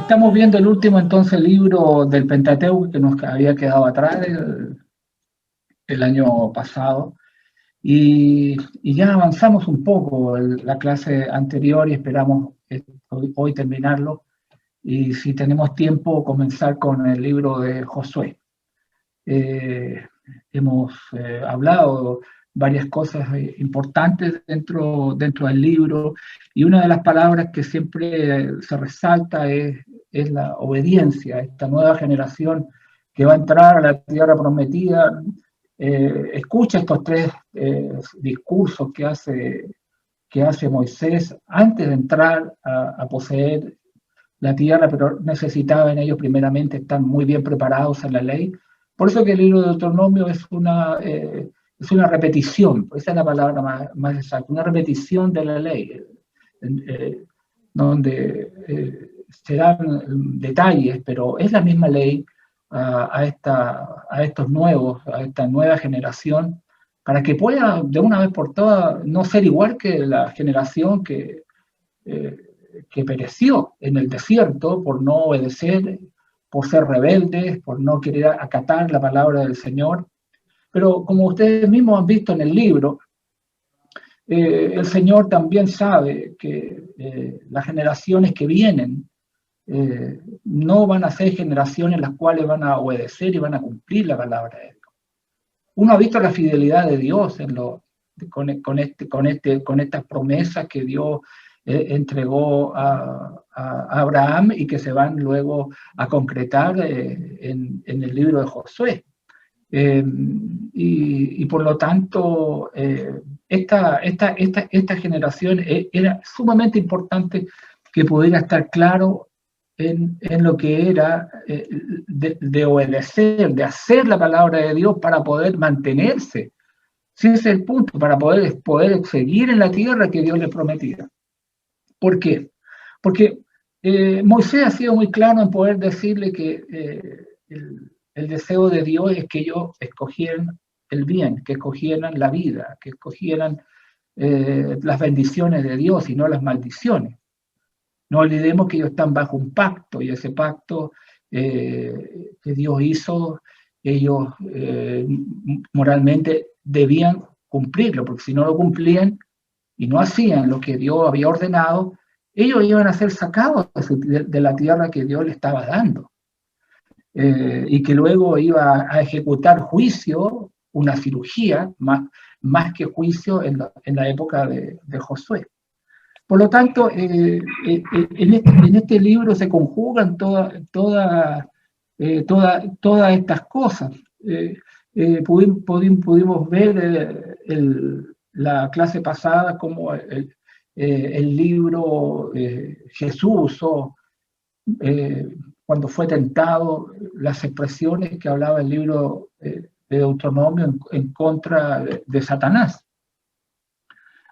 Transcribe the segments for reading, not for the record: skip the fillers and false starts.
Estamos viendo el último entonces libro del Pentateuco que nos había quedado atrás el año pasado y ya avanzamos un poco la clase anterior y esperamos hoy terminarlo y si tenemos tiempo comenzar con el libro de Josué. Hemos hablado varias cosas importantes dentro del libro y una de las palabras que siempre se resalta es la obediencia. Esta nueva generación que va a entrar a la tierra prometida escucha estos tres discursos que hace Moisés antes de entrar a poseer la tierra, pero necesitaban ellos primeramente estar muy bien preparados en la ley. Por eso que el libro de Deuteronomio es una repetición, esa es la palabra más exacta, una repetición de la ley, donde se dan detalles, pero es la misma ley a esta nueva generación, para que pueda de una vez por todas no ser igual que la generación que pereció en el desierto por no obedecer, por ser rebeldes, por no querer acatar la palabra del Señor. Pero como ustedes mismos han visto en el libro, el Señor también sabe que las generaciones que vienen no van a ser generaciones las cuales van a obedecer y van a cumplir la palabra de Dios. Uno ha visto la fidelidad de Dios con estas promesas que Dios entregó a Abraham y que se van luego a concretar en el libro de Josué. Y por lo tanto, esta generación era sumamente importante que pudiera estar claro en lo que era de obedecer, de hacer la palabra de Dios para poder mantenerse. Ese es el punto, para poder seguir en la tierra que Dios les prometía. ¿Por qué? Porque Moisés ha sido muy claro en poder decirle que el deseo de Dios es que ellos escogieran el bien, que escogieran la vida, que escogieran las bendiciones de Dios y no las maldiciones. No olvidemos que ellos están bajo un pacto y ese pacto que Dios hizo, ellos moralmente debían cumplirlo, porque si no lo cumplían y no hacían lo que Dios había ordenado, ellos iban a ser sacados de la tierra que Dios les estaba dando. Y que luego iba a ejecutar juicio, una cirugía, más que juicio en la época de Josué. Por lo tanto, en este libro se conjugan todas estas cosas. Pudimos ver la clase pasada como el libro Jesús cuando fue tentado, las expresiones que hablaba el libro de Deuteronomio en contra de Satanás.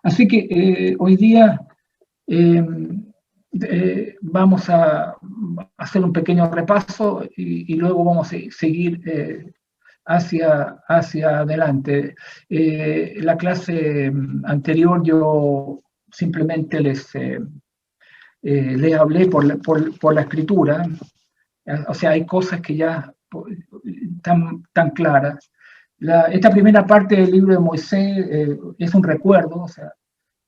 Así que hoy día vamos a hacer un pequeño repaso y luego vamos a seguir hacia adelante. La clase anterior yo simplemente les hablé por la escritura, o sea, hay cosas que ya tan claras. Esta primera parte del libro de Moisés es un recuerdo, o sea,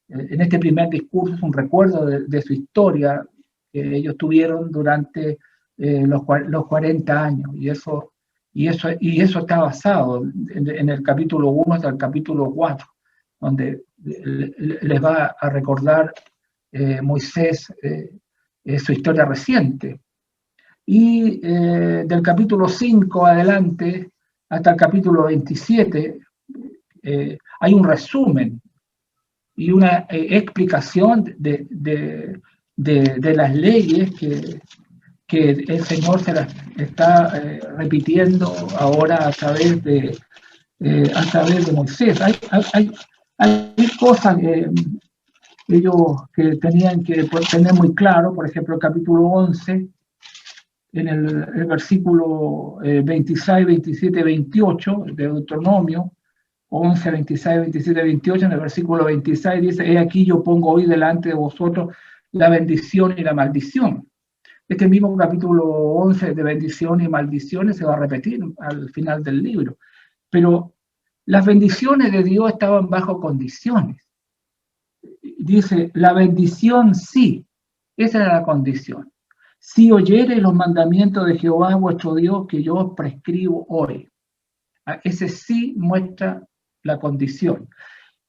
en este primer discurso es un recuerdo de su historia que ellos tuvieron durante los 40 años, y eso está basado en el capítulo 1 hasta el capítulo 4, donde les va a recordar Moisés su historia reciente. Y del capítulo 5 adelante hasta el capítulo 27 hay un resumen y una explicación de las leyes que el Señor se las está repitiendo ahora a través de Moisés. Hay cosas ellos que tenían que tener muy claro, por ejemplo, el capítulo 11, en el versículo 26, 27, 28 de Deuteronomio, 11, 26, 27, 28, en el versículo 26 dice: he aquí yo pongo hoy delante de vosotros la bendición y la maldición. Este mismo capítulo 11 de bendiciones y maldiciones se va a repetir al final del libro. Pero las bendiciones de Dios estaban bajo condiciones. Dice, la bendición sí, esa era la condición. Si oyereis los mandamientos de Jehová vuestro Dios que yo os prescribo hoy. Ese sí muestra la condición.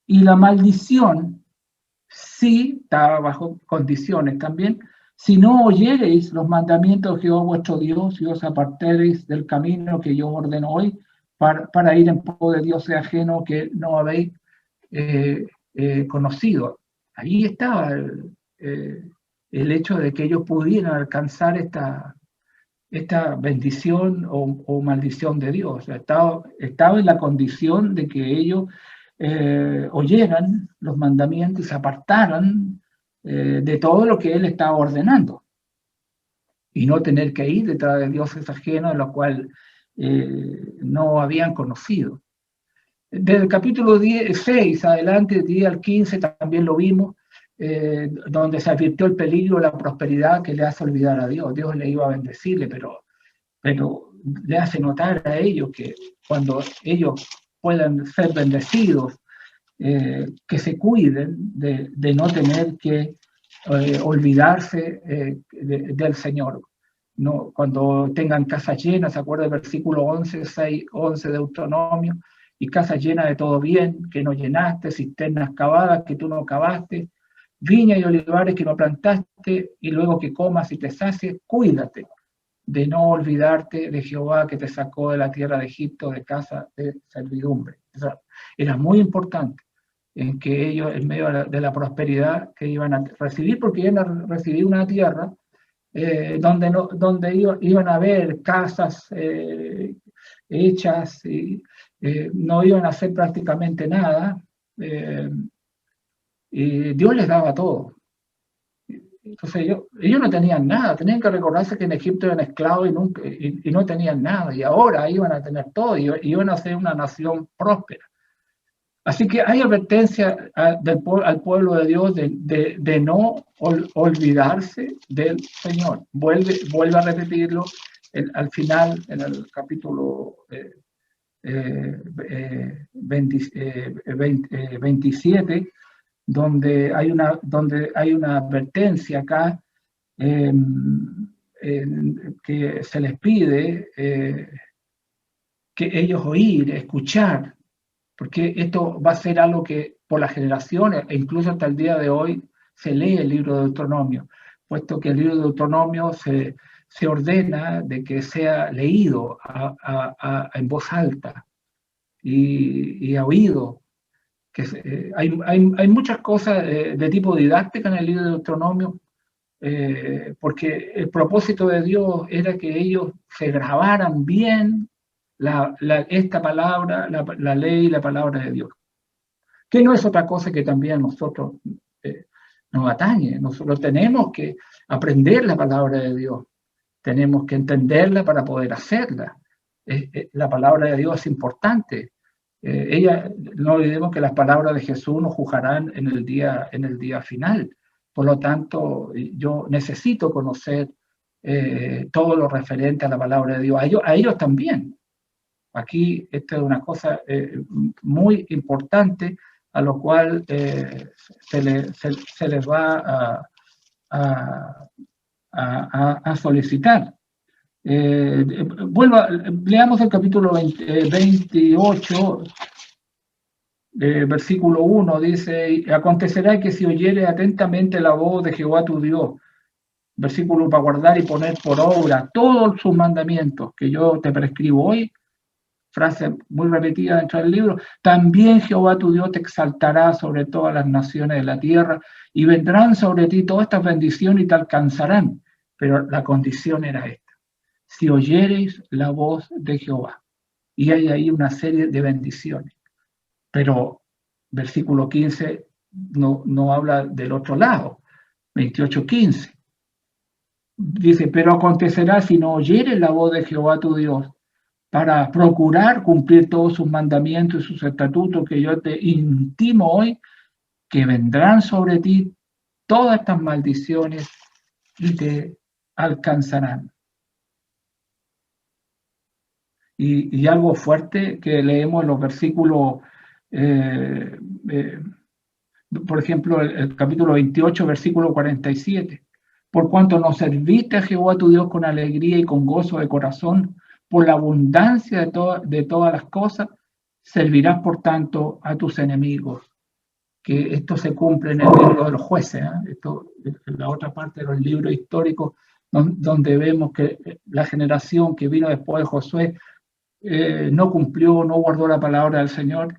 Y la maldición sí estaba bajo condiciones también. Si no oyereis los mandamientos de Jehová vuestro Dios y os apartareis del camino que yo ordeno hoy para ir en pos de dioses ajenos que no habéis conocido. Ahí estaba el hecho de que ellos pudieran alcanzar esta bendición o maldición de Dios. Estaba en la condición de que ellos oyeran los mandamientos y se apartaran de todo lo que Él estaba ordenando y no tener que ir detrás de dioses ajenos a los cuales no habían conocido. Desde el capítulo 6 adelante, 10 al 15, también lo vimos, donde se advirtió el peligro de la prosperidad que le hace olvidar a Dios. Dios le iba a bendecirle, pero le hace notar a ellos que cuando ellos puedan ser bendecidos, que se cuiden de no tener que olvidarse del Señor. No, cuando tengan casas llenas, ¿se acuerda del versículo 11, 6, 11 de Deuteronomio? Y casas llenas de todo bien, que no llenaste, cisternas cavadas que tú no cavaste, viñas y olivares que no plantaste, y luego que comas y te sacies, cuídate de no olvidarte de Jehová que te sacó de la tierra de Egipto, de casa de servidumbre. Eso era muy importante, en que ellos, en medio de la prosperidad que iban a recibir, porque iban a recibir una tierra donde iban a haber casas hechas y no iban a hacer prácticamente nada, y Dios les daba todo. Entonces ellos no tenían nada, tenían que recordarse que en Egipto eran esclavos y no tenían nada, y ahora iban a tener todo y iban a ser una nación próspera. Así que hay advertencia al pueblo de Dios de no olvidarse del Señor. Vuelve a repetirlo al final, en el capítulo 27, donde hay una advertencia acá que se les pide que ellos oír, escuchar, porque esto va a ser algo que por las generaciones, e incluso hasta el día de hoy, se lee el libro de Deuteronomio, puesto que el libro de Deuteronomio se ordena de que sea leído en voz alta y a oído. Hay muchas cosas de tipo didáctica en el libro de Deuteronomio, porque el propósito de Dios era que ellos se grabaran bien esta palabra, la ley y la palabra de Dios, que no es otra cosa que también nosotros nos atañe. Nosotros tenemos que aprender la palabra de Dios, tenemos que entenderla para poder hacerla. La palabra de Dios es importante. No olvidemos que las palabras de Jesús nos juzgarán en el día final. Por lo tanto, yo necesito conocer todo lo referente a la palabra de Dios. A ellos también. Aquí esta es una cosa muy importante a lo cual se les va a solicitar. Leamos el capítulo 28, versículo 1, dice: acontecerá que si oyeres atentamente la voz de Jehová tu Dios, versículo, para guardar y poner por obra todos sus mandamientos que yo te prescribo hoy, frase muy repetida dentro del libro, también Jehová tu Dios te exaltará sobre todas las naciones de la tierra y vendrán sobre ti todas estas bendiciones y te alcanzarán. Pero la condición era esta: si oyereis la voz de Jehová. Y hay ahí una serie de bendiciones. Pero versículo 15 no habla del otro lado. 28:15. Dice: pero acontecerá si no oyeres la voz de Jehová tu Dios, para procurar cumplir todos sus mandamientos y sus estatutos que yo te intimo hoy, que vendrán sobre ti todas estas maldiciones y te alcanzarán. Y algo fuerte que leemos en los versículos, por ejemplo, el capítulo 28, versículo 47. Por cuanto no serviste a Jehová tu Dios con alegría y con gozo de corazón, por la abundancia de todas las cosas, servirás por tanto a tus enemigos. Que esto se cumple en el libro de los jueces, ¿eh? Esto, en la otra parte de los libros históricos, donde vemos que la generación que vino después de Josué no cumplió, no guardó la palabra del Señor,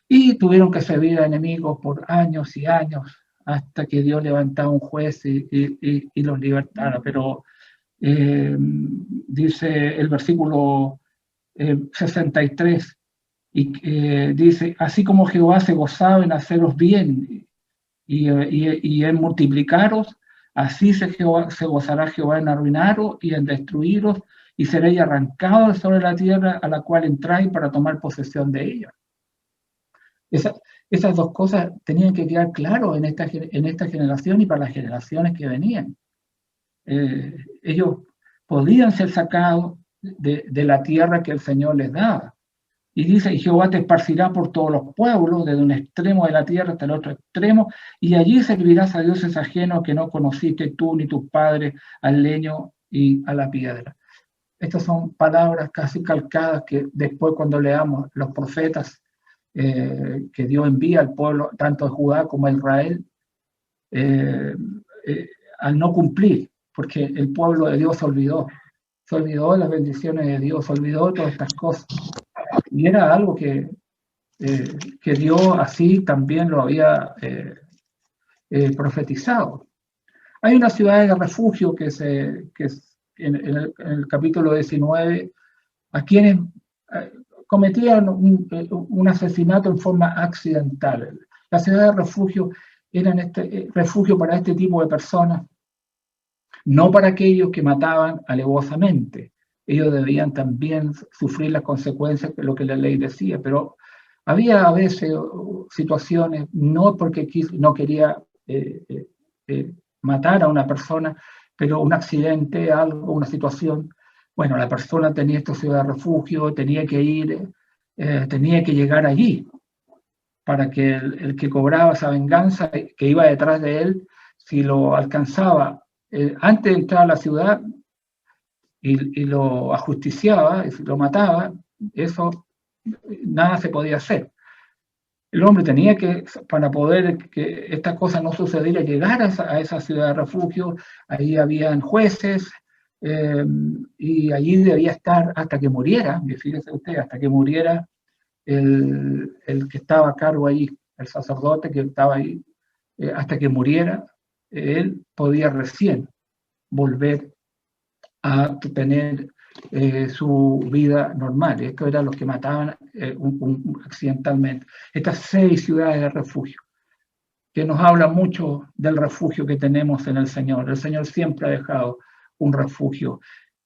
y tuvieron que servir a enemigos por años y años, hasta que Dios levantara un juez y los libertara. Pero dice el versículo 63, dice, así como Jehová se gozaba en haceros bien y en multiplicaros, así se gozará Jehová en arruinaros y en destruiros, y seréis arrancados sobre la tierra a la cual entráis para tomar posesión de ella. Esas dos cosas tenían que quedar claro en esta generación y para las generaciones que venían. Ellos podían ser sacados de la tierra que el Señor les daba. Y dice, y Jehová te esparcirá por todos los pueblos, desde un extremo de la tierra hasta el otro extremo, y allí servirás a dioses ajenos que no conociste tú ni tus padres, al leño y a la piedra. Estas son palabras casi calcadas que después, cuando leamos los profetas que Dios envía al pueblo, tanto a Judá como a Israel, al no cumplir, porque el pueblo de Dios se olvidó de las bendiciones de Dios, se olvidó de todas estas cosas. Y era algo que Dios así también lo había profetizado. Hay una ciudad de refugio que en el capítulo 19, a quienes cometían un asesinato en forma accidental. La ciudad de refugio era refugio para este tipo de personas, no para aquellos que mataban alevosamente. Ellos debían también sufrir las consecuencias de lo que la ley decía, pero había a veces situaciones, no porque no quería matar a una persona, pero un accidente, algo, una situación. Bueno, la persona tenía esta ciudad de refugio, tenía que ir, tenía que llegar allí, para que el que cobraba esa venganza, que iba detrás de él, si lo alcanzaba antes de entrar a la ciudad y lo ajusticiaba, y si lo mataba, eso nada se podía hacer. El hombre tenía que, para poder que esta cosa no sucediera, llegar a esa ciudad de refugio. Ahí habían jueces, y allí debía estar hasta que muriera, fíjese usted, hasta que muriera el que estaba a cargo ahí, el sacerdote que estaba ahí, hasta que muriera, él podía recién volver a tener su vida normal. Esto era los que mataban accidentalmente. Estas 6 ciudades de refugio, que nos hablan mucho del refugio que tenemos en el Señor. El Señor siempre ha dejado un refugio.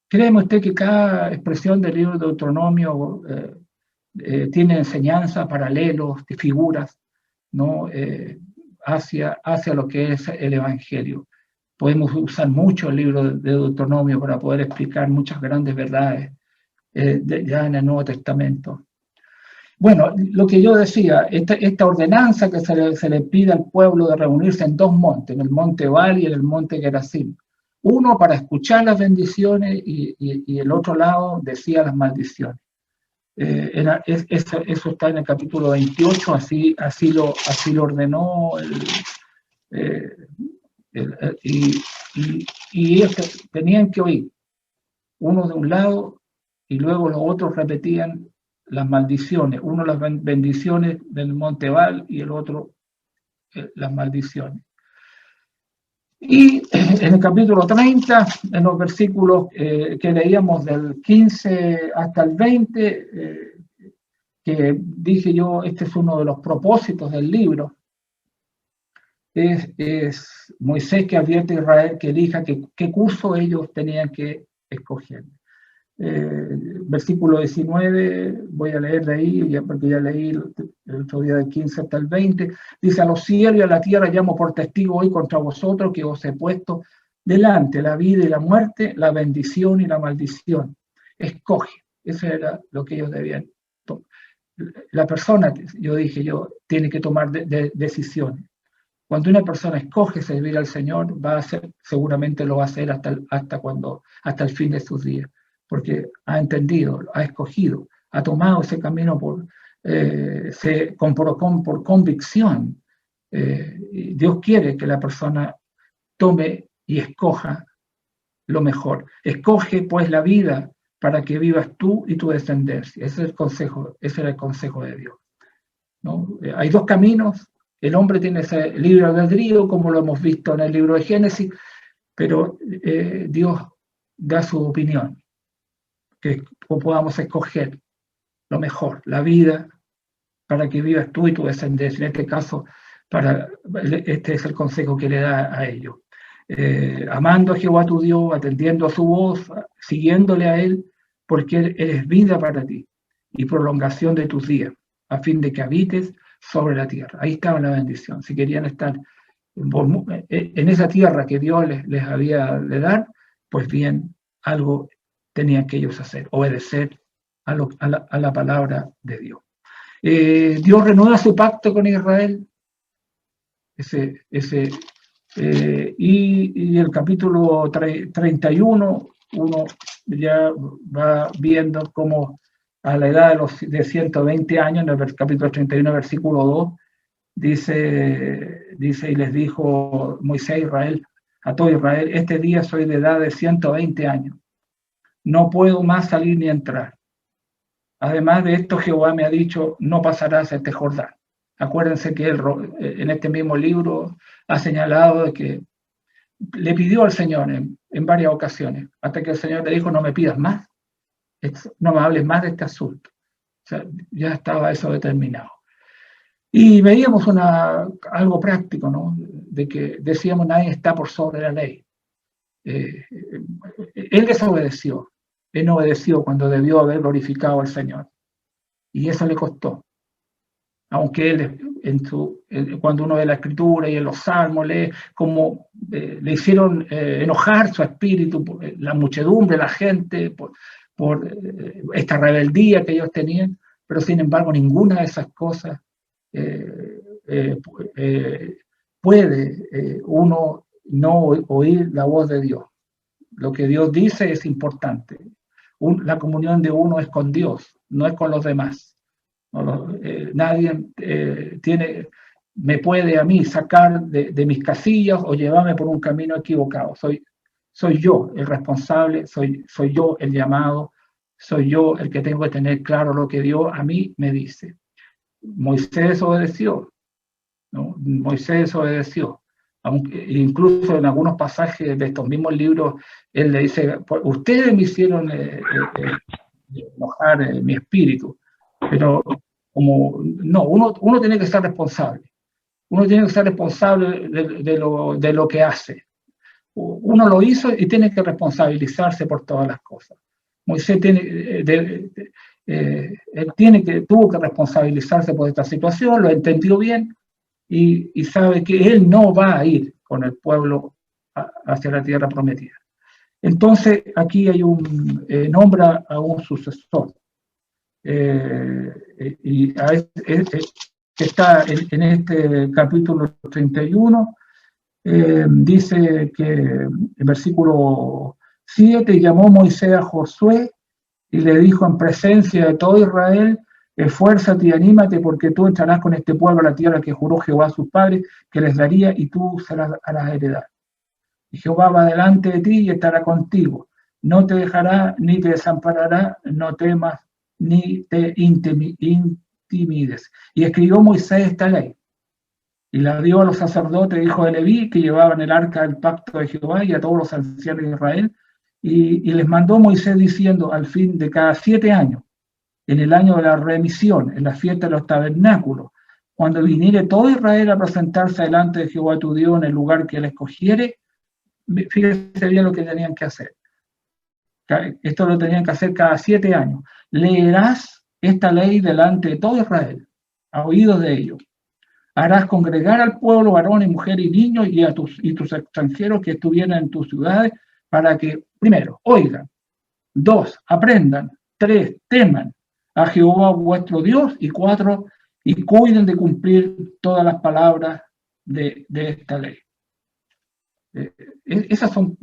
¿Créeme usted que cada expresión del libro de Deuteronomio tiene enseñanza, paralelos, figuras, ¿no? Hacia lo que es el Evangelio? Podemos usar mucho el libro de Deuteronomio para poder explicar muchas grandes verdades ya en el Nuevo Testamento. Bueno, lo que yo decía, esta ordenanza que se le pide al pueblo de reunirse en 2 montes, en el monte Ebal y en el monte Gerazim. Uno para escuchar las bendiciones y el otro lado decía las maldiciones. Eso está en el capítulo 28, así lo ordenó y ellos tenían que oír, uno de un lado y luego los otros repetían las maldiciones, uno las bendiciones del monte Ebal y el otro las maldiciones. Y en el capítulo 30, en los versículos que leíamos del 15 hasta el 20, que dije yo, este es uno de los propósitos del libro, es Moisés que advierte a Israel que elija qué curso ellos tenían que escoger. Versículo 19, voy a leer de ahí, porque ya leí el otro día del 15 hasta el 20, dice: a los cielos y a la tierra llamo por testigo hoy contra vosotros que os he puesto delante la vida y la muerte, la bendición y la maldición. Escoge. Eso era lo que ellos debían tomar. La persona, tiene que tomar decisiones. Cuando una persona escoge servir al Señor, seguramente lo va a hacer hasta el fin de sus días, porque ha entendido, ha escogido, ha tomado ese camino por convicción. Dios quiere que la persona tome y escoja lo mejor. Escoge pues la vida para que vivas tú y tu descendencia. Ese era el consejo de Dios, ¿no? Hay dos caminos. El hombre tiene ese libre albedrío, como lo hemos visto en el libro de Génesis, pero Dios da su opinión, que podamos escoger lo mejor, la vida, para que vivas tú y tu descendencia. En este caso, este es el consejo que le da a ellos. Amando a Jehová tu Dios, atendiendo a su voz, siguiéndole a Él, porque Él es vida para ti y prolongación de tus días, a fin de que habites sobre la tierra. Ahí estaba la bendición. Si querían estar en esa tierra que Dios les había de dar, pues bien, algo tenían que ellos hacer, obedecer a la palabra de Dios. Dios renueva su pacto con Israel, y el capítulo 31, uno ya va viendo cómo a la edad de 120 años, en el capítulo 31, versículo 2, dice, y les dijo Moisés a todo Israel, este día soy de edad de 120 años, no puedo más salir ni entrar. Además de esto, Jehová me ha dicho, no pasarás este Jordán. Acuérdense que él, en este mismo libro, ha señalado de que le pidió al Señor en varias ocasiones, hasta que el Señor le dijo, no me pidas más, no me hables más de este asunto. O sea, ya estaba eso determinado. Y veíamos algo práctico, ¿no? De que decíamos, nadie está por sobre la ley. Él desobedeció. Él no obedeció cuando debió haber glorificado al Señor. Y eso le costó. Aunque él, cuando uno ve la Escritura y en los Salmos, lee cómo le hicieron enojar su espíritu, la muchedumbre, la gente, por esta rebeldía que ellos tenían, pero sin embargo ninguna de esas cosas puede uno no oír la voz de Dios. Lo que Dios dice es importante. La comunión de uno es con Dios, no es con los demás. Nadie me puede a mí sacar de mis casillas o llevarme por un camino equivocado. Soy yo el responsable, soy yo el llamado, soy yo el que tengo que tener claro lo que Dios a mí me dice. Moisés obedeció, ¿no? Moisés obedeció. Incluso en algunos pasajes de estos mismos libros, él le dice, ustedes me hicieron enojar mi espíritu, pero no, uno tiene que ser responsable. Uno tiene que ser responsable de lo que hace. Uno lo hizo y tiene que responsabilizarse por todas las cosas. Moisés tuvo que responsabilizarse por esta situación, lo entendió bien y sabe que él no va a ir con el pueblo hacia la tierra prometida. Entonces aquí hay nombra a un sucesor. Y que está en este capítulo 31, dice que en versículo 7, llamó Moisés a Josué y le dijo en presencia de todo Israel, esfuérzate y anímate porque tú entrarás con este pueblo a la tierra que juró Jehová a sus padres que les daría y tú serás a la heredad. Y Jehová va delante de ti y estará contigo. No te dejará ni te desamparará, no temas ni te intimides. Y escribió Moisés esta ley. Y la dio a los sacerdotes, hijos de Leví, que llevaban el arca del pacto de Jehová y a todos los ancianos de Israel. Y les mandó Moisés diciendo, al fin de cada 7 años, en el año de la remisión, en la fiesta de los tabernáculos, cuando viniere todo Israel a presentarse delante de Jehová tu Dios en el lugar que él escogiere, fíjense bien lo que tenían que hacer. Esto lo tenían que hacer cada 7 años. Leerás esta ley delante de todo Israel, a oídos de ellos. Harás congregar al pueblo, varones, mujeres y niños, y tus extranjeros que estuvieran en tus ciudades, para que, primero, oigan, 2, aprendan, 3, teman a Jehová vuestro Dios, y 4, y cuiden de cumplir todas las palabras de esta ley. Esos son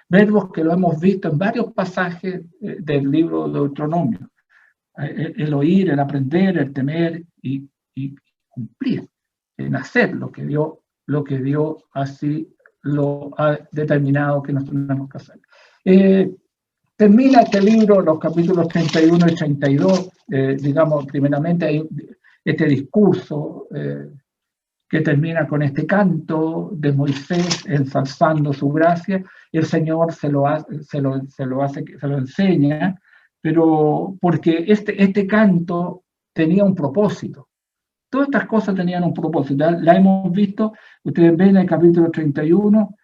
verbos que lo hemos visto en varios pasajes del libro de Deuteronomio. El oír, el aprender, el temer y cumplir, en hacer lo que Dios así lo ha determinado que nos tenemos que hacer. Termina este libro, los capítulos 31 y 32, digamos, primeramente hay este discurso que termina con este canto de Moisés ensalzando su gracia. El Señor se lo enseña, pero porque este canto tenía un propósito. Todas estas cosas tenían un propósito. La hemos visto, ustedes ven en el capítulo 31,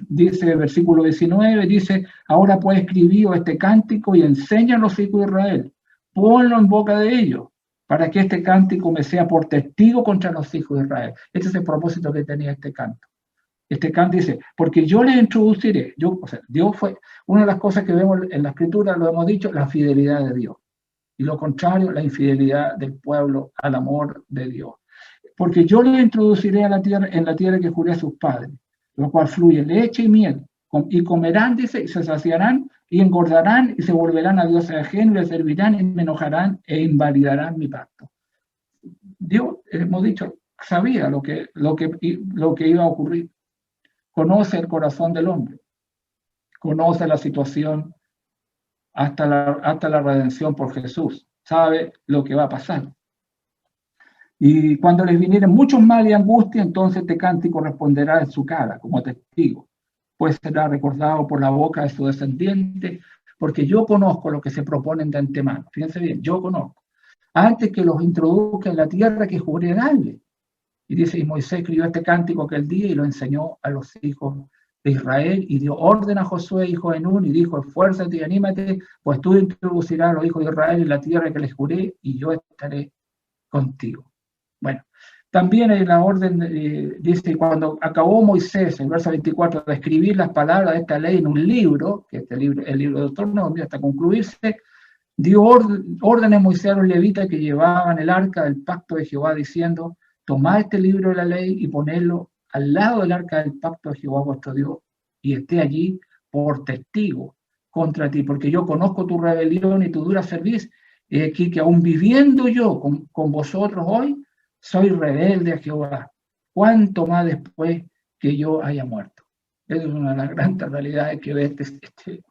dice, versículo 19, dice, ahora pues escribir este cántico y enseña a los hijos de Israel, ponlo en boca de ellos, para que este cántico me sea por testigo contra los hijos de Israel. Este es el propósito que tenía este canto. Este canto dice, porque yo les introduciré, Dios fue, una de las cosas que vemos en la Escritura, lo hemos dicho, la fidelidad de Dios. Y lo contrario, la infidelidad del pueblo al amor de Dios. Porque yo les introduciré en la tierra que juré a sus padres, lo cual fluye leche y miel, y comerán, dice, y se saciarán, y engordarán, y se volverán a dioses ajenos, y le servirán, y me enojarán, e invalidarán mi pacto. Dios, hemos dicho, sabía lo que iba a ocurrir. Conoce el corazón del hombre, conoce la situación hasta la redención por Jesús, sabe lo que va a pasar. Y cuando les vinieren muchos mal y angustia, entonces este cántico responderá en su cara como testigo, pues será recordado por la boca de su descendiente, porque yo conozco lo que se proponen de antemano. Fíjense bien, yo conozco. Antes que los introduzca en la tierra que juré darle. Y dice, y Moisés escribió este cántico aquel día y lo enseñó a los hijos de Israel y dio orden a Josué, hijo de Nun, y dijo, esfuérzate y anímate, pues tú introducirás a los hijos de Israel en la tierra que les juré y yo estaré contigo. Bueno, también en la orden dice, cuando acabó Moisés, en el verso 24, de escribir las palabras de esta ley en un libro, que el libro de Deuteronomio, hasta concluirse, dio órdenes a Moisés a los levitas que llevaban el arca del pacto de Jehová, diciendo, tomad este libro de la ley y ponedlo al lado del arca del pacto de Jehová vuestro Dios, y esté allí por testigo contra ti, porque yo conozco tu rebelión y tu dura serviz, y aquí que aún viviendo yo con vosotros hoy, soy rebelde a Jehová, cuánto más después que yo haya muerto. Esa es una de las grandes realidades que ve este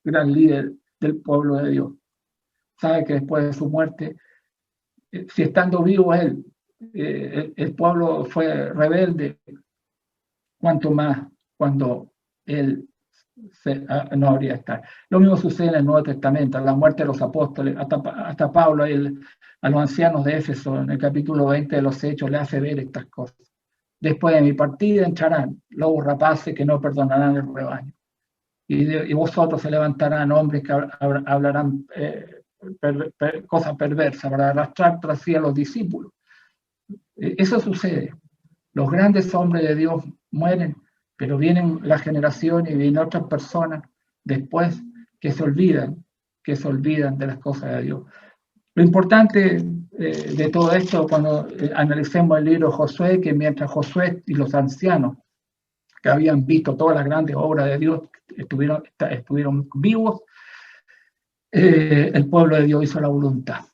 gran líder del pueblo de Dios. Sabe que después de su muerte, si estando vivo él, el pueblo fue rebelde, cuanto más cuando él no habría estar. Lo mismo sucede en el Nuevo Testamento, la muerte de los apóstoles, hasta Pablo a los ancianos de Éfeso, en el capítulo 20 de los Hechos, le hace ver estas cosas. Después de mi partida entrarán lobos rapaces que no perdonarán el rebaño. Y vosotros se levantarán hombres que hablarán cosas perversas para arrastrar tras sí a los discípulos. Eso sucede. Los grandes hombres de Dios mueren, pero vienen la generación y vienen otras personas después que se olvidan de las cosas de Dios. Lo importante de todo esto, cuando analicemos el libro de Josué, que mientras Josué y los ancianos que habían visto todas las grandes obras de Dios estuvieron vivos, el pueblo de Dios hizo la voluntad.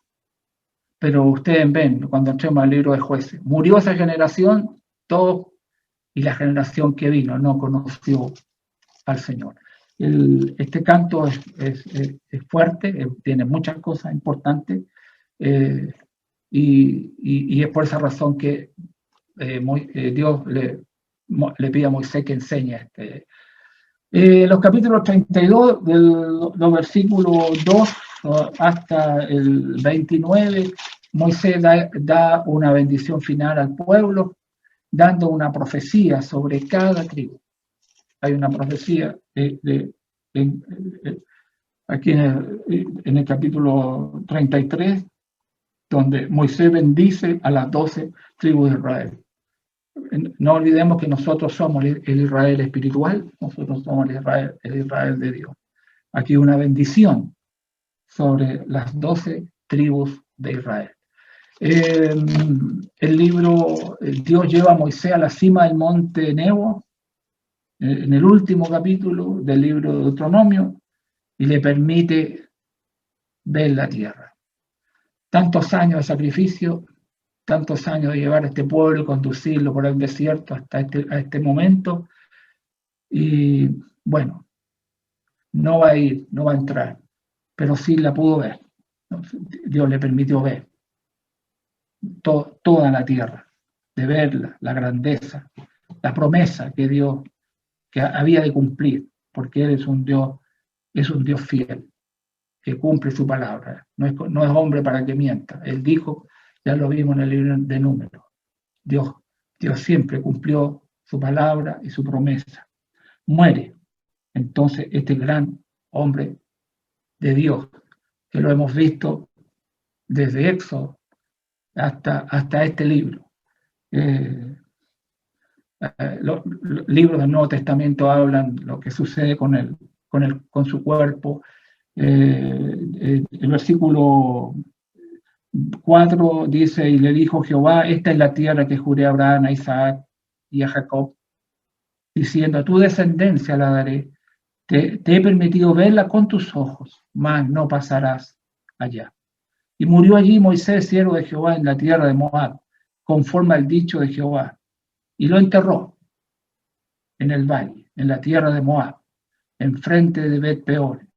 Pero ustedes ven, cuando entremos al libro de Jueces, murió esa generación, todos, y la generación que vino no conoció al Señor. Este canto es fuerte, tiene muchas cosas importantes, y es por esa razón que Dios le pide a Moisés que enseñe. Los capítulos 32, los versículos 2 hasta el 29, Moisés da una bendición final al pueblo, dando una profecía sobre cada tribu. Hay una profecía aquí en el capítulo 33, donde Moisés bendice a las 12 tribus de Israel. No olvidemos que nosotros somos el Israel espiritual, nosotros somos el Israel de Dios. Aquí una bendición sobre las 12 tribus de Israel. El libro, Dios lleva a Moisés a la cima del monte Nebo, en el último capítulo del libro de Deuteronomio, y le permite ver la tierra. Tantos años de sacrificio, tantos años de llevar a este pueblo y conducirlo por el desierto hasta este momento, y bueno, no va a ir, no va a entrar, pero sí la pudo ver. Dios le permitió ver toda la tierra, de verla, la grandeza, la promesa que Dios que había de cumplir, porque Él es un Dios fiel, que cumple su palabra. No es hombre para que mienta. Él dijo, ya lo vimos en el libro de Números, Dios siempre cumplió su palabra y su promesa. Muere entonces este gran hombre de Dios, que lo hemos visto desde Éxodo hasta este libro. Los libros del Nuevo Testamento hablan lo que sucede con su cuerpo. El versículo 4 dice, y le dijo Jehová, esta es la tierra que juré a Abraham, a Isaac y a Jacob, diciendo, a tu descendencia la daré. Te he permitido verla con tus ojos, mas no pasarás allá. Y murió allí Moisés, siervo de Jehová, en la tierra de Moab, conforme al dicho de Jehová, y lo enterró en el valle, en la tierra de Moab, enfrente de Bet-peor,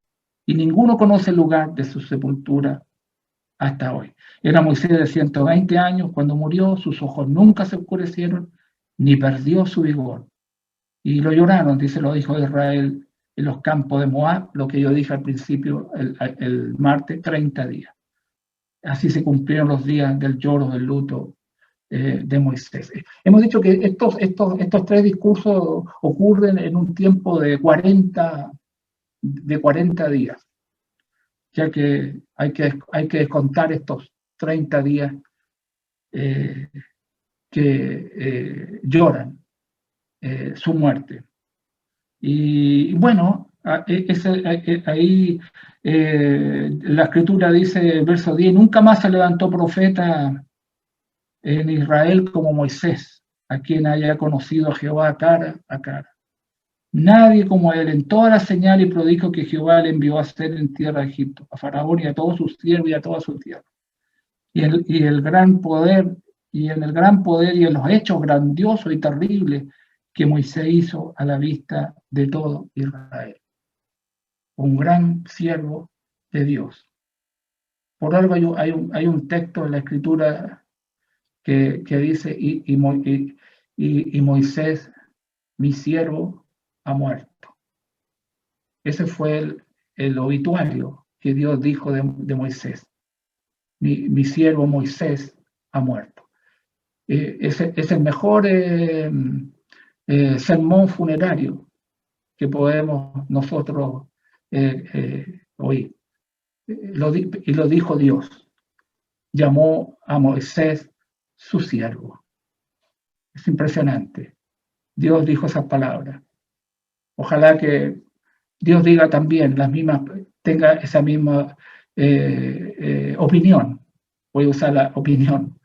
y ninguno conoce el lugar de su sepultura hasta hoy. Era Moisés de 120 años cuando murió, sus ojos nunca se oscurecieron, ni perdió su vigor. Y lo lloraron, dice los hijos de Israel, en los campos de Moab, lo que yo dije al principio, el martes, 30 días. Así se cumplieron los días del lloro, del luto de Moisés. Hemos dicho que estos tres discursos ocurren en un tiempo de 40 días, ya que hay que descontar estos 30 días que lloran su muerte. Y bueno, ahí la escritura dice, verso 10, nunca más se levantó profeta en Israel como Moisés, a quien haya conocido a Jehová cara a cara. Nadie como él en todas las señales y prodigios que Jehová le envió a hacer en tierra de Egipto, a Faraón y a todos sus siervos y a toda su tierra. Y en el gran poder y en los hechos grandiosos y terribles que Moisés hizo a la vista de todo Israel. Un gran siervo de Dios. Por algo hay un texto en la escritura que dice, y Moisés, mi siervo, ha muerto. Ese fue el obituario que Dios dijo de Moisés. Mi siervo Moisés ha muerto. Es el mejor sermón funerario que podemos nosotros oír. Y lo dijo Dios. Llamó a Moisés su siervo. Es impresionante. Dios dijo esas palabras. Ojalá que Dios diga también tenga esa misma opinión. Voy a usar la opinión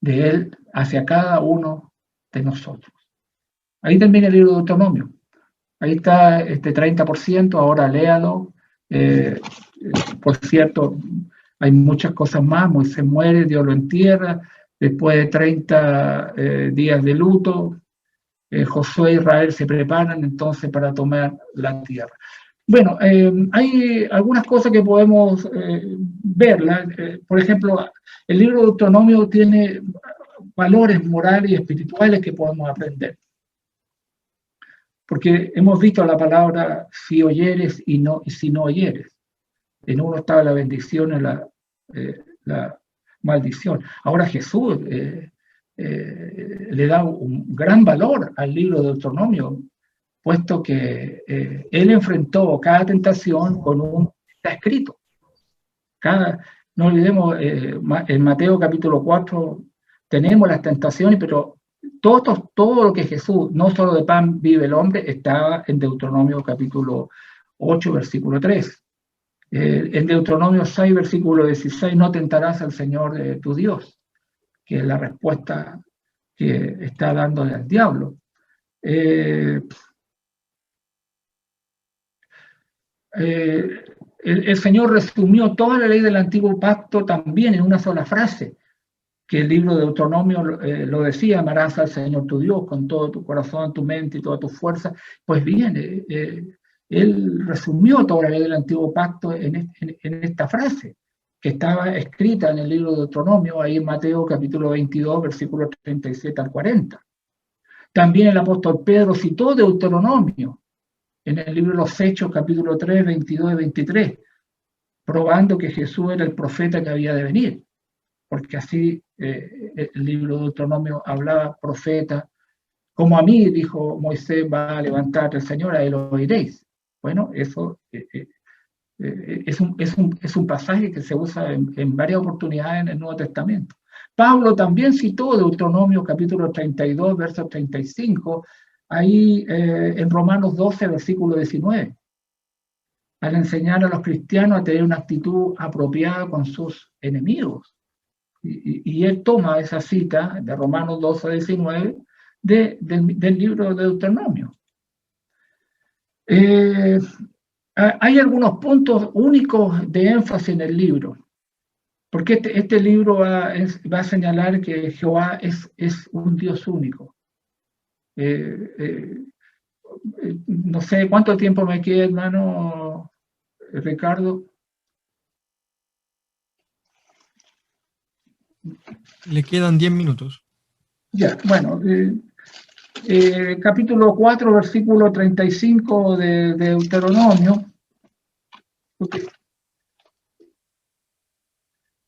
de Él hacia cada uno de nosotros. Ahí termina el libro de Deuteronomio. Ahí está este 30%, ahora léalo. Por cierto, hay muchas cosas más. Moisés muere, Dios lo entierra. Después de 30 días de luto, Josué e Israel se preparan entonces para tomar la tierra. Bueno, hay algunas cosas que podemos verlas. Por ejemplo, el libro de Deuteronomio tiene valores morales y espirituales que podemos aprender. Porque hemos visto la palabra si oyeres y si no oyeres. En uno estaba la bendición y la maldición. Ahora Jesús le da un gran valor al libro de Deuteronomio, puesto que él enfrentó cada tentación con está escrito. No olvidemos, en Mateo capítulo 4 tenemos las tentaciones, pero todo lo que Jesús, no solo de pan vive el hombre, estaba en Deuteronomio capítulo 8, versículo 3. En Deuteronomio 6, versículo 16, no tentarás al Señor tu Dios, que es la respuesta que está dándole al diablo. El Señor resumió toda la ley del antiguo pacto también en una sola frase, que el libro de Deuteronomio lo decía: amarás al Señor tu Dios con todo tu corazón, tu mente y toda tu fuerza. Pues bien, él resumió toda la ley del antiguo pacto en esta frase, que estaba escrita en el libro de Deuteronomio, ahí en Mateo capítulo 22, versículos 37 al 40. También el apóstol Pedro citó Deuteronomio en el libro de los Hechos, capítulo 3, 22 y 23, probando que Jesús era el profeta que había de venir, porque así el libro de Deuteronomio hablaba profeta, como a mí, dijo Moisés, va a levantar el Señor, a él oiréis. Bueno, eso es un pasaje que se usa en varias oportunidades en el Nuevo Testamento. Pablo también citó Deuteronomio capítulo 32, verso 35, ahí en Romanos 12, versículo 19, al enseñar a los cristianos a tener una actitud apropiada con sus enemigos. Y él toma esa cita de Romanos 12, 19 del libro de Deuteronomio. Hay algunos puntos únicos de énfasis en el libro, porque este libro va a señalar que Jehová es un Dios único. No sé cuánto tiempo me queda, hermano Ricardo. Le quedan 10 minutos. Ya, bueno, capítulo 4, versículo 35 de Deuteronomio.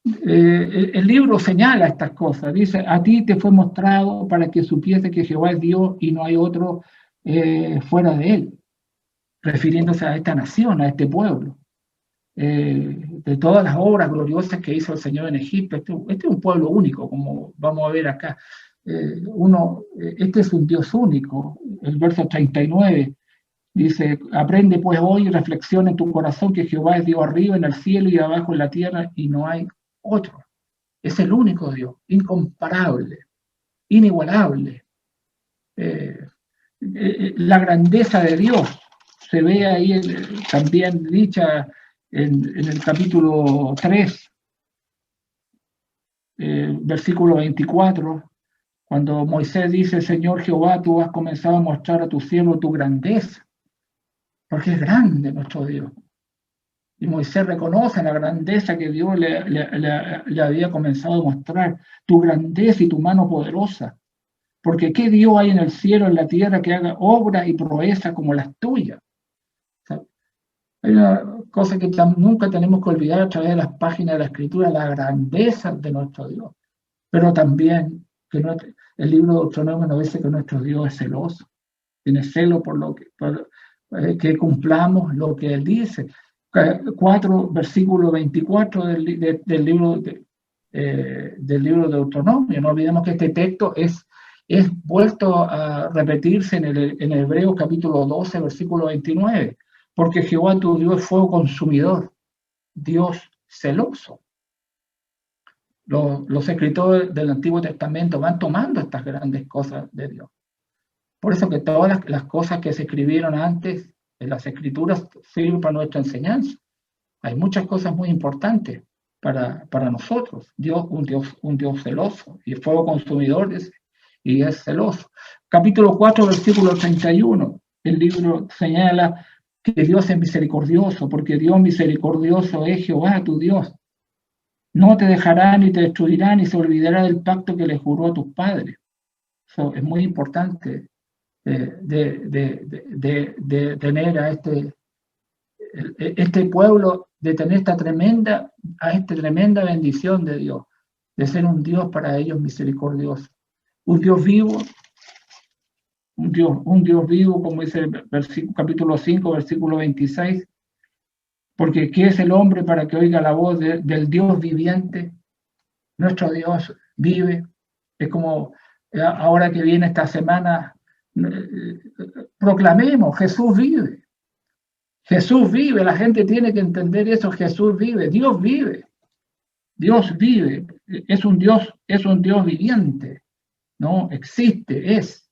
El libro señala estas cosas, dice: a ti te fue mostrado para que supiese que Jehová es Dios y no hay otro fuera de él, refiriéndose a esta nación, a este pueblo. De todas las obras gloriosas que hizo el Señor en Egipto, este es un pueblo único, como vamos a ver acá. Este es un Dios único. El verso 39 dice: aprende pues hoy y reflexiona en tu corazón que Jehová es Dios arriba en el cielo y abajo en la tierra, y no hay otro. Es el único Dios, incomparable, inigualable. La grandeza de Dios se ve ahí también dicha en el capítulo 3, versículo 24, cuando Moisés dice: Señor Jehová, tú has comenzado a mostrar a tu siervo tu grandeza, porque es grande nuestro Dios. Y Moisés reconoce la grandeza que Dios le había comenzado a mostrar, tu grandeza y tu mano poderosa. Porque ¿qué Dios hay en el cielo, en la tierra, que haga obras y proezas como las tuyas? O sea, hay una cosa que nunca tenemos que olvidar a través de las páginas de la Escritura: la grandeza de nuestro Dios. Pero también que el libro de Deuteronomio nos dice que nuestro Dios es celoso. Tiene celo por que cumplamos lo que Él dice. 4, versículo 24 del libro del libro de Deuteronomio. No olvidemos que este texto es vuelto a repetirse en el Hebreo capítulo 12, versículo 29, porque Jehová tu Dios es fuego consumidor, Dios celoso. Los escritores del Antiguo Testamento van tomando estas grandes cosas de Dios. Por eso que todas las cosas que se escribieron antes en las Escrituras sirven para nuestra enseñanza. Hay muchas cosas muy importantes para nosotros. Un Dios celoso, y fuego consumidor, y es celoso. Capítulo 4, versículo 31, el libro señala que Dios es misericordioso, porque Dios misericordioso es Jehová tu Dios. No te dejará ni te destruirá, ni se olvidará del pacto que le juró a tus padres. Eso es muy importante, de tener a este pueblo, de tener esta tremenda bendición de Dios, de ser un Dios para ellos misericordioso, un Dios vivo, un Dios vivo, como dice el capítulo 5, versículo 26, Porque ¿qué es el hombre para que oiga la voz del Dios viviente? Nuestro Dios vive. Es como ahora que viene esta semana, proclamemos, Jesús vive. Jesús vive, la gente tiene que entender eso, Jesús vive, Dios vive. Dios vive, es un Dios viviente, ¿no? Existe, es.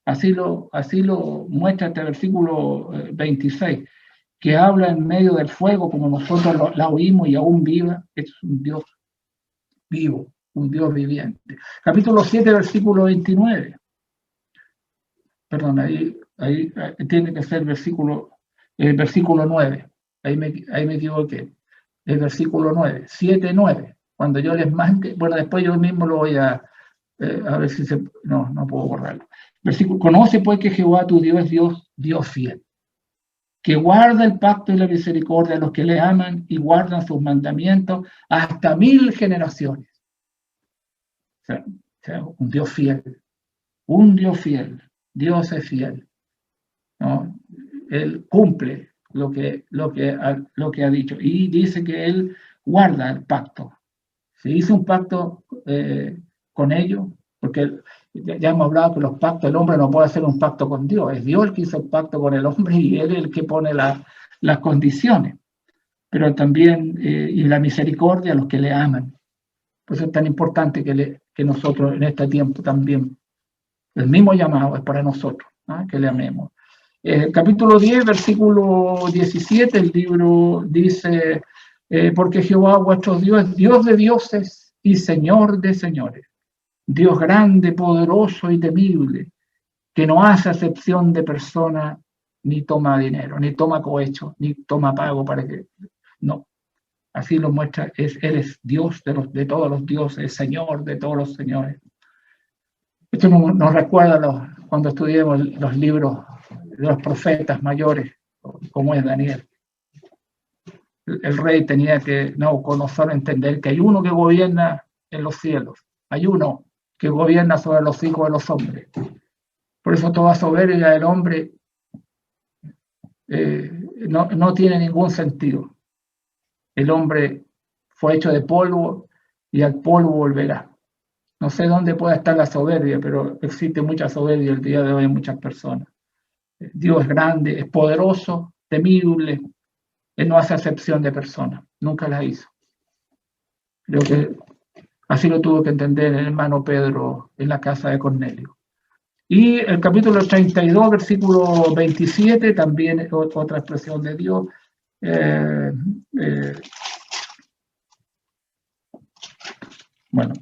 Así lo muestra este versículo 26, que habla en medio del fuego, como nosotros la oímos y aún viva, es un Dios vivo, un Dios viviente. Capítulo 7, versículo 29. Perdón, ahí tiene que ser versículo 9. Ahí me equivoqué. El versículo 9, 7, 9. Cuando yo les mande, bueno, después yo mismo lo voy a ver si se... No puedo borrarlo. Versículo, conoce pues que Jehová tu Dios es Dios fiel, que guarda el pacto y la misericordia a los que le aman y guardan sus mandamientos hasta 1000 generaciones. O sea, un Dios fiel, Dios es fiel, ¿no? Él cumple lo que ha dicho y dice que Él guarda el pacto. Se hizo un pacto con ellos, porque ya hemos hablado que los pactos, el hombre no puede hacer un pacto con Dios, es Dios el que hizo el pacto con el hombre y Él es el que pone las condiciones, pero también y la misericordia a los que le aman. Por eso es tan importante que nosotros en este tiempo también, el mismo llamado es para nosotros, ¿no? Que le amemos. Capítulo 10, versículo 17, el libro dice, porque Jehová vuestro Dios es Dios de dioses y Señor de señores, Dios grande, poderoso y temible, que no hace acepción de persona, ni toma dinero, ni toma cohecho, ni toma pago para que... No, así lo muestra, Él es Dios de todos los dioses, Señor de todos los señores. Esto nos recuerda cuando estudiamos los libros de los profetas mayores, como es Daniel. El rey tenía que conocer, entender que hay uno que gobierna en los cielos, hay uno que gobierna sobre los hijos de los hombres. Por eso toda soberbia del hombre no tiene ningún sentido. El hombre fue hecho de polvo y al polvo volverá. No sé dónde puede estar la soberbia, pero existe mucha soberbia el día de hoy en muchas personas. Dios es grande, es poderoso, temible. Él no hace acepción de personas, nunca la hizo. Creo que así lo tuvo que entender el hermano Pedro en la casa de Cornelio. Y el capítulo 32, versículo 27, también es otra expresión de Dios. Bueno,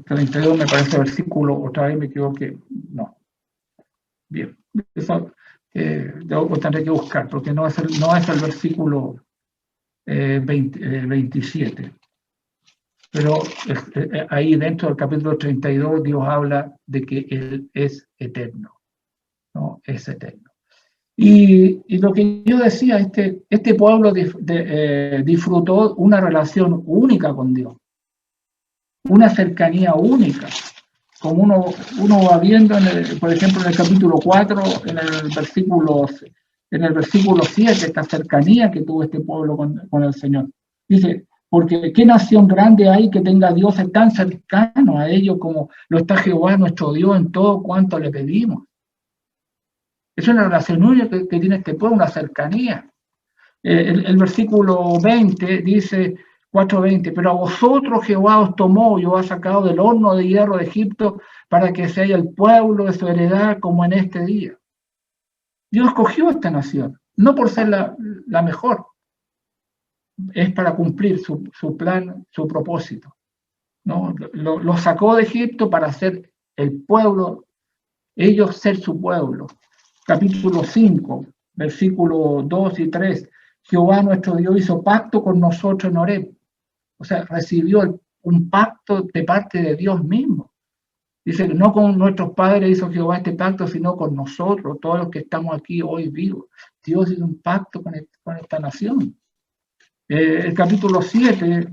32 me parece versículo, otra vez me equivoqué, no. Bien, eso tendré que buscar, porque no es el versículo 27. Pero ahí dentro del capítulo 32 Dios habla de que Él es eterno, ¿no? Es eterno. Y lo que yo decía, este pueblo disfrutó una relación única con Dios, una cercanía única, como uno va viendo, por ejemplo, en el capítulo 4, en el versículo 7, esta cercanía que tuvo este pueblo con el Señor. Dice, porque ¿qué nación grande hay que tenga dioses tan cercanos a ellos como lo está Jehová nuestro Dios en todo cuanto le pedimos? Es una relación única que tiene este pueblo, una cercanía. El versículo 20 dice, 4:20, pero a vosotros Jehová os tomó y os ha sacado del horno de hierro de Egipto para que seáis el pueblo de su heredad como en este día. Dios escogió esta nación, no por ser la mejor, es para cumplir su plan, su propósito, ¿no? Lo sacó de Egipto para ser el pueblo, ellos ser su pueblo. Capítulo 5, versículos 2 y 3. Jehová nuestro Dios hizo pacto con nosotros en Horeb. O sea, recibió un pacto de parte de Dios mismo. Dice que no con nuestros padres hizo Jehová este pacto, sino con nosotros, todos los que estamos aquí hoy vivos. Dios hizo un pacto con esta nación. El capítulo 7,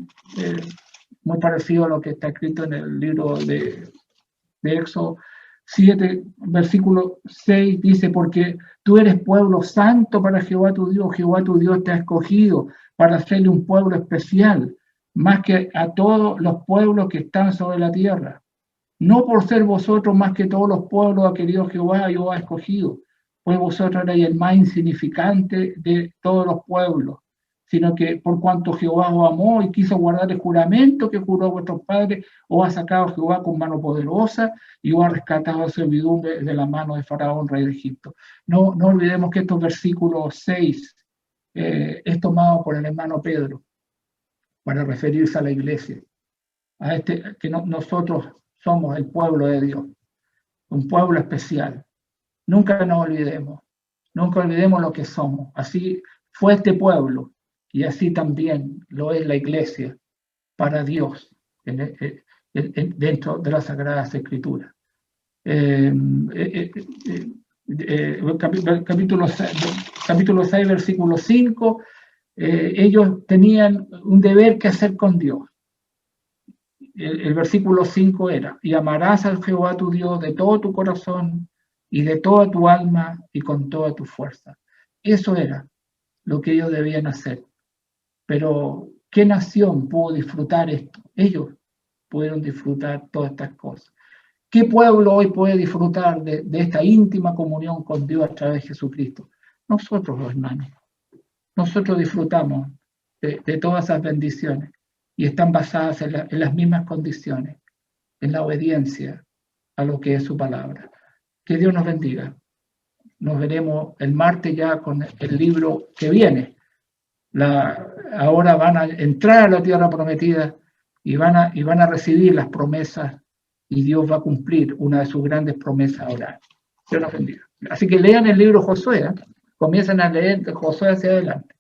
muy parecido a lo que está escrito en el libro de Éxodo, 7, versículo 6 dice, porque tú eres pueblo santo para Jehová tu Dios te ha escogido para hacerle un pueblo especial, más que a todos los pueblos que están sobre la tierra. No por ser vosotros más que todos los pueblos ha querido Jehová, yo ha escogido, pues vosotros erais el más insignificante de todos los pueblos, sino que por cuanto Jehová os amó y quiso guardar el juramento que juró a vuestros padres, os ha sacado Jehová con mano poderosa y os ha rescatado de servidumbre de la mano de Faraón, rey de Egipto. No olvidemos que estos versículos 6 es tomado por el hermano Pedro para referirse a la iglesia, a que nosotros somos el pueblo de Dios, un pueblo especial. Nunca nos olvidemos, nunca olvidemos lo que somos. Así fue este pueblo y así también lo es la iglesia para Dios dentro de las Sagradas Escrituras. Capítulo 6, versículo 5, ellos tenían un deber que hacer con Dios. El versículo 5 era, y amarás al Jehová tu Dios de todo tu corazón y de toda tu alma y con toda tu fuerza. Eso era lo que ellos debían hacer. Pero, ¿qué nación pudo disfrutar esto? Ellos pudieron disfrutar todas estas cosas. ¿Qué pueblo hoy puede disfrutar de esta íntima comunión con Dios a través de Jesucristo? Nosotros, los hermanos. Nosotros disfrutamos de todas esas bendiciones y están basadas en las mismas condiciones, en la obediencia a lo que es su palabra. Que Dios nos bendiga. Nos veremos el martes ya con el libro que viene. Ahora van a entrar a la tierra prometida y van a recibir las promesas y Dios va a cumplir una de sus grandes promesas ahora. Dios nos bendiga. Así que lean el libro Josué, comiencen a leer Josué hacia adelante.